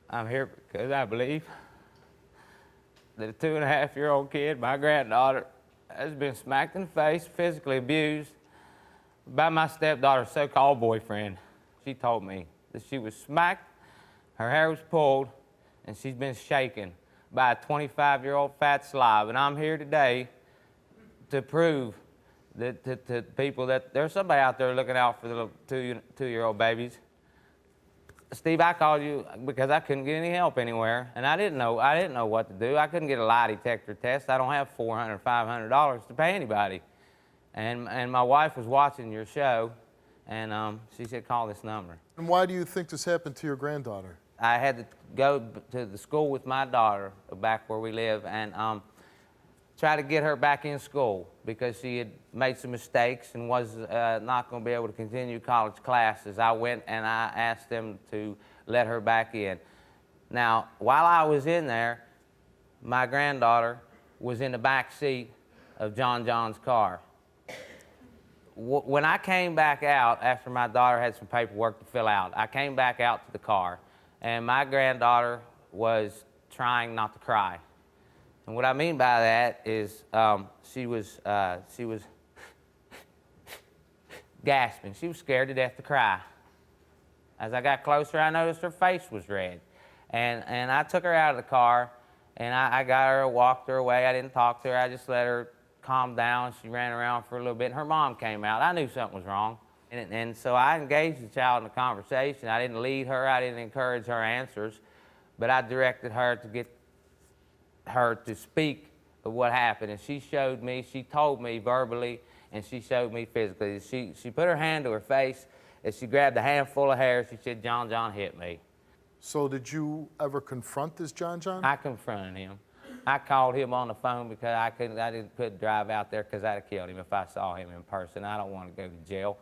I'm here because I believe that a 2.5-year-old kid, my granddaughter, has been smacked in the face, physically abused by my stepdaughter's so-called boyfriend. She told me that she was smacked, her hair was pulled, and she's been shaken by a 25-year-old fat slob. And I'm here today to prove that to people that there's somebody out there looking out for the little two-year-old babies. Steve, I called you because I couldn't get any help anywhere, and I didn't know what to do. I couldn't get a lie detector test. I don't have $400, $500 to pay anybody. And my wife was watching your show, and she said, call this number. And why do you think this happened to your granddaughter? I had to go to the school with my daughter back where we live and try to get her back in school because she had made some mistakes and was not going to be able to continue college classes. I went and I asked them to let her back in. Now, while I was in there, my granddaughter was in the back seat of John's car. When I came back out, after my daughter had some paperwork to fill out, I came back out to the car, and my granddaughter was trying not to cry. And what I mean by that is she was gasping. She was scared to death to cry. As I got closer, I noticed her face was red. And I took her out of the car, and I got her, walked her away. I didn't talk to her. I just let her calm down. She ran around for a little bit, and her mom came out. I knew something was wrong. And so I engaged the child in a conversation. I didn't lead her. I didn't encourage her answers. But I directed her to get her to speak of what happened. And she showed me, she told me verbally, and she showed me physically. She put her hand to her face, and she grabbed a handful of hair. She said, John hit me. So did you ever confront this John? I confronted him. I called him on the phone because I couldn't drive out there because I'd have killed him if I saw him in person. I don't want to go to jail.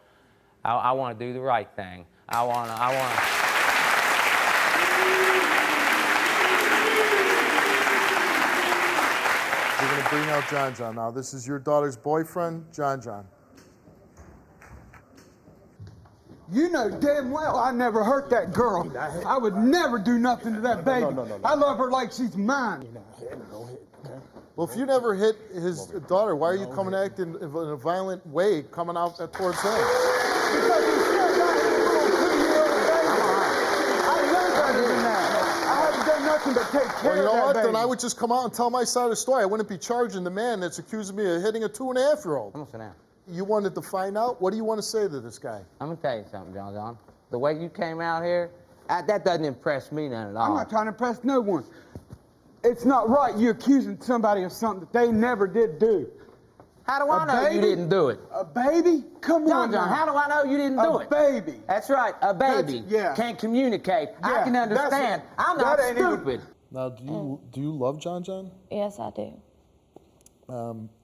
I want to do the right thing. I want to. We're going to bring out John now. This is your daughter's boyfriend, John. You know damn well I never hurt that girl. I would never do nothing to that baby. No. I love her like she's mine. Well, if you never hit his daughter, why are you coming acting in a violent way, coming out towards him? Because he still got his little 2-year-old baby. I know better than that. I haven't done nothing but take care Well, you know of that what? baby. Then I would just come out and tell my side of the story. I wouldn't be charging the man that's accusing me of hitting a 2.5-year-old. I'm going to sit down. You wanted to find out? What do you want to say to this guy? I'm going to tell you something, John. The way you came out here, that doesn't impress me none at all. I'm not trying to impress no one. It's not right you accusing somebody of something that they never did do. How do I know you didn't do it? A baby? Come on, John, how do I know you didn't do it? A baby. That's right, a baby. Yeah. Can't communicate. Yeah, I can understand. I'm not stupid. Now, do you love John? Yes, I do.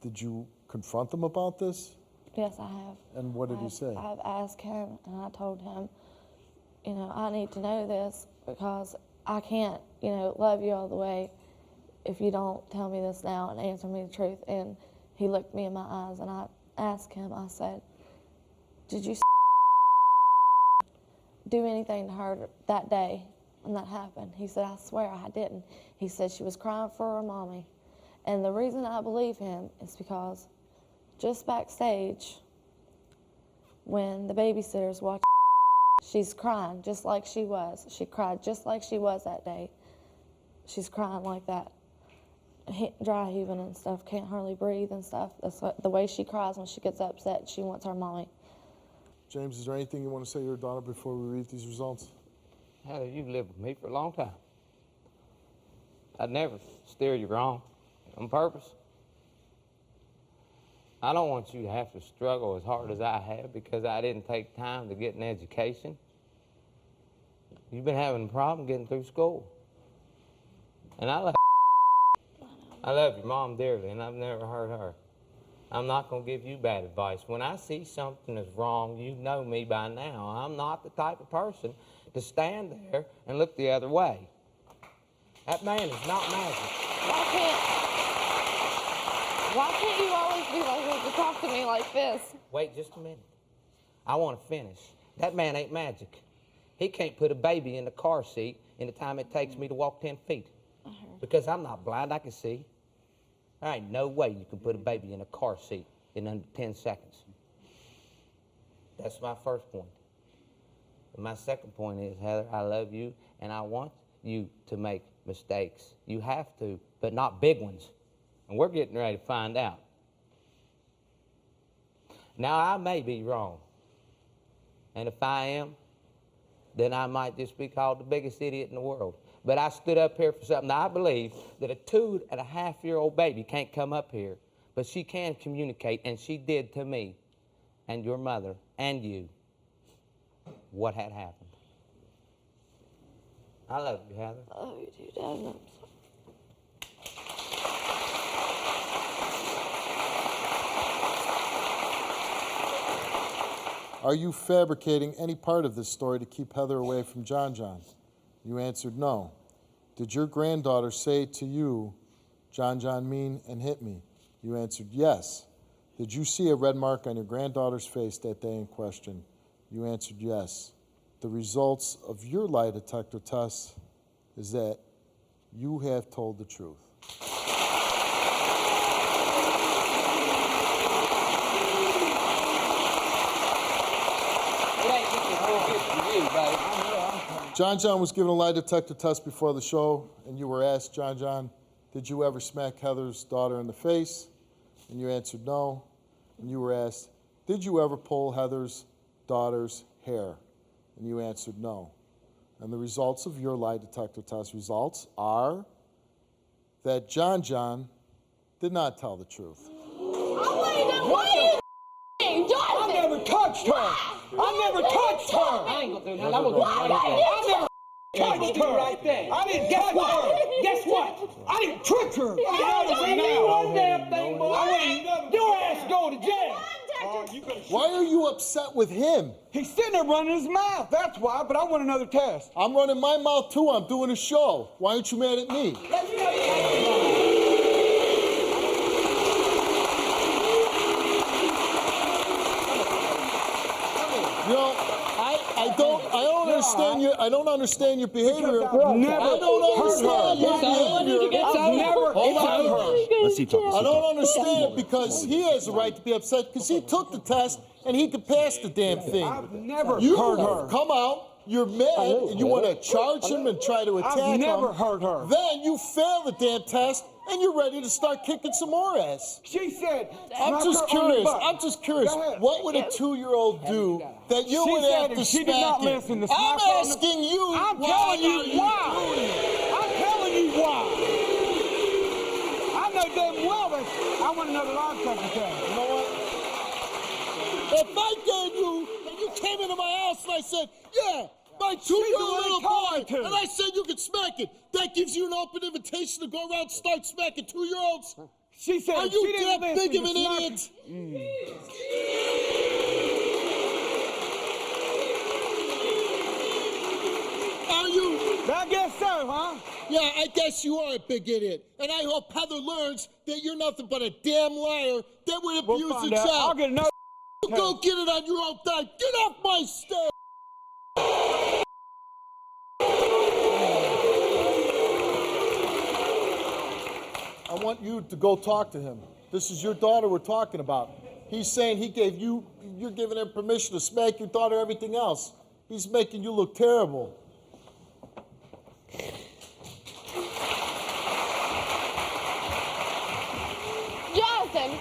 Did you confront him about this? Yes, I have. And what did he say? I've asked him, and I told him, you know, I need to know this because I can't, you know, love you all the way if you don't tell me this now and answer me the truth. And he looked me in my eyes, and I asked him, I said, did you do anything to her that day when that happened? He said, I swear I didn't. He said she was crying for her mommy. And the reason I believe him is because just backstage, when the babysitter's watching, she's crying just like she was. She cried just like she was that day. She's crying like that. Dry heaving and stuff, can't hardly breathe and stuff. That's the way she cries when she gets upset. She wants her mommy. James, is there anything you want to say to your daughter before we read these results? Heather, you've lived with me for a long time. I'd never steer you wrong on purpose. I don't want you to have to struggle as hard as I have because I didn't take time to get an education. You've been having a problem getting through school. And I love your mom dearly, and I've never hurt her. I'm not going to give you bad advice. When I see something is wrong, you know me by now. I'm not the type of person to stand there and look the other way. That man is not magic. Why can't you always be like this to talk to me like this? Wait just a minute. I want to finish. That man ain't magic. He can't put a baby in the car seat in the time it takes me to walk 10 feet. Because I'm not blind, I can see. There ain't no way you can put a baby in a car seat in under 10 seconds. That's my first point. And my second point is, Heather, I love you, and I want you to make mistakes. You have to, but not big ones. And we're getting ready to find out. Now, I may be wrong. And if I am, then I might just be called the biggest idiot in the world. But I stood up here for something. I believe that a 2.5-year-old baby can't come up here, but she can communicate, and she did to me and your mother and you what had happened. I love you, Heather. I love you too, Dad. And I'm sorry. Are you fabricating any part of this story to keep Heather away from John John? You answered no. Did your granddaughter say to you, John John mean and hit me? You answered yes. Did you see a red mark on your granddaughter's face that day in question? You answered yes. The results of your lie detector test is that you have told the truth. John John was given a lie detector test before the show, and you were asked, John John, did you ever smack Heather's daughter in the face? And you answered no. And you were asked, did you ever pull Heather's daughter's hair? And you answered no. And the results of your lie detector test results are that John John did not tell the truth. I never touched her. I never touched her. I ain't gonna do nothing. I'm gonna go right there. I never touched her. Right there. I didn't touch her. Guess what? I didn't trick her. One damn thing, boy. Your ass go to jail. Why are you upset with him? He's sitting there running his mouth. That's why, but I want another test. I'm running my mouth too. I'm doing a show. Why aren't you mad at me? You know, I don't understand your behavior. I've never I don't understand your behavior. I've never hurt her. Let's see talk. I don't understand because he has a right to be upset because he took the test and he could pass the damn thing. I've never You hurt her. come out, you're mad, and you want to charge him and try to attack him. I've never hurt her. Then you fail the damn test and you're ready to start kicking some more ass. She said, I'm just curious. Go ahead. What would a 2-year-old do that you She would said have if to she smack did not him? listen to I'm smack her on the- asking you. I'm why telling you are doing why. it? I'm telling you why. I know damn well that I want another lie detector test. You know what? If I gave you and you came into my house and I said, yeah, my 2-year-old little boy, and I said you could smack it, that gives you an open invitation to go around and start smacking 2-year-olds? She said Are she you didn't that listen big of to an smack- idiot? Are you? I guess so, huh? Yeah, I guess you are a big idiot. And I hope Heather learns that you're nothing but a damn liar that would We'll abuse find a out. I'll child. get another You go get it on your own time. Get off my stage. I want you to go talk to him. This is your daughter we're talking about. He's saying you're giving him permission to smack your daughter, everything else. He's making you look terrible. Jonathan,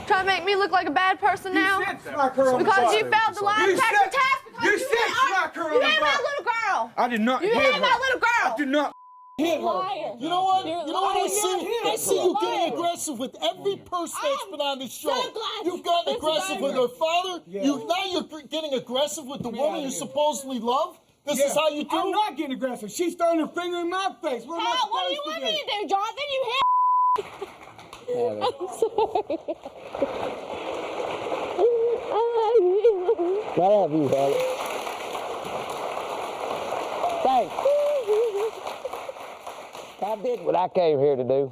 try to make me look like a bad person now? You said smack her on the Because butt. you failed the lie You detector said- test? Because you said smack her on You the hit my butt. little girl. I did not You hit hit her. my little girl. I did not hit her. Liar. You know what? You're You know what I lying. see? I see you getting aggressive with every person that's been on this show. so glad You've gotten this is aggressive with over. her father. Yeah. Now you're getting aggressive with the out woman of you here. supposedly love. This is how you do. I'm not getting aggressive. She's throwing her finger in my face. What am I What do you supposed want to me do? to do, Jonathan? You hit. I'm sorry. I love you, Heather. Thanks. I did what I came here to do.